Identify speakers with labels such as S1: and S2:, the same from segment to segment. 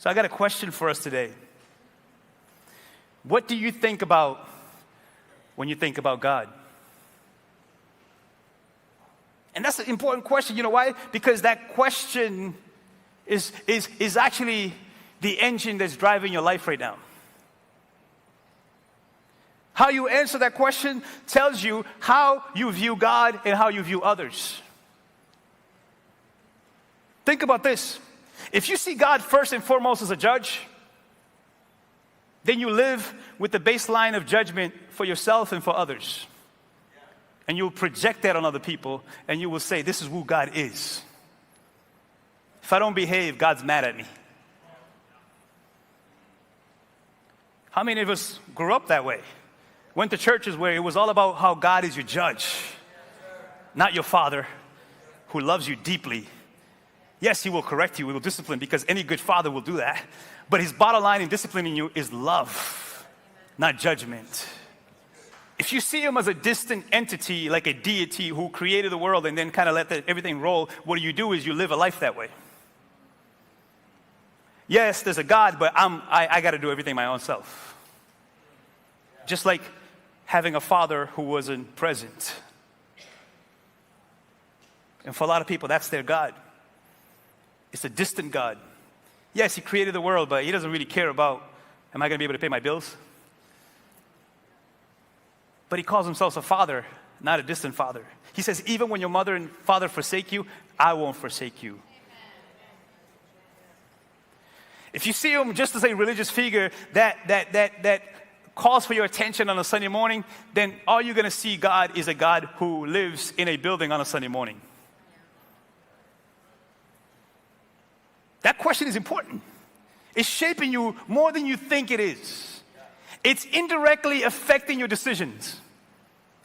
S1: So I got a question for us today. What do you think about when you think about God? And that's an important question. You know why? Because that question is actually the engine that's driving your life right now. How you answer that question tells you how you view God and how you view others. Think about this. If you see God first and foremost as a judge, then you live with the baseline of judgment for yourself and for others. And you'll project that on other people, and you will say, this is who God is. If I don't behave, God's mad at me. How many of us grew up that way? Went to churches where it was all about how God is your judge, not your father who loves you deeply. Yes, he will correct you, he will discipline, because any good father will do that. But his bottom line in disciplining you is love, not judgment. If you see him as a distant entity, like a deity who created the world and then kind of let everything roll, what you do is you live a life that way. Yes, there's a God, but I got to do everything my own self. Just like having a father who wasn't present. And for a lot of people, that's their God. It's a distant God. Yes, he created the world, but he doesn't really care about, am I going to be able to pay my bills? But he calls himself a father, not a distant father. He says, even when your mother and father forsake you, I won't forsake you. If you see him just as a religious figure that calls for your attention on a Sunday morning, then all you're going to see God is a God who lives in a building on a Sunday morning. That question is important. It's shaping you more than you think it is. It's indirectly affecting your decisions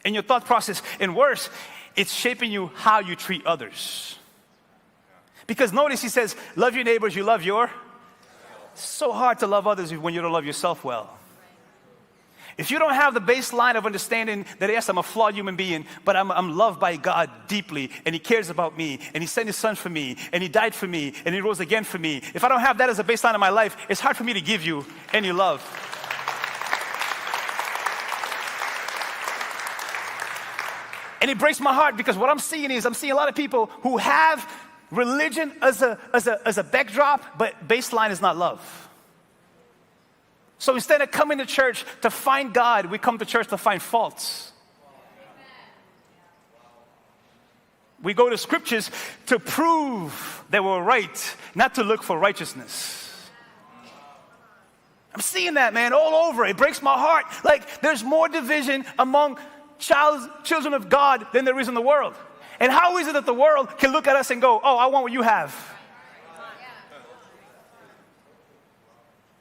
S1: and your thought process. And worse, it's shaping you how you treat others. Because notice he says, love your neighbors, you love your. It's so hard to love others when you don't love yourself well. If you don't have the baseline of understanding that, yes, I'm a flawed human being, but I'm loved by God deeply, and he cares about me, and he sent his son for me, and he died for me, and he rose again for me. If I don't have that as a baseline of my life, it's hard for me to give you any love. And it breaks my heart because what I'm seeing is I'm seeing a lot of people who have religion as a backdrop, but baseline is not love. So instead of coming to church to find God, we come to church to find faults. We go to scriptures to prove that we're right, not to look for righteousness. I'm seeing that, man, all over. It breaks my heart. Like, there's more division among children of God than there is in the world. And how is it that the world can look at us and go, oh, I want what you have?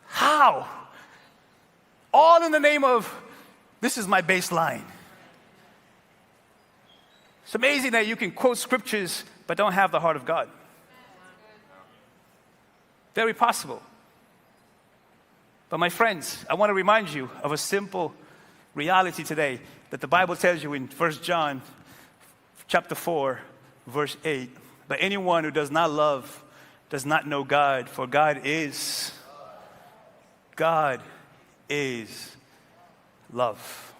S1: How? All in the name of, this is my baseline. It's amazing that you can quote scriptures but don't have the heart of God. Very possible. But my friends, I want to remind you of a simple reality today that the Bible tells you in 1 John chapter 4, verse 8. But anyone who does not love does not know God, for God is love.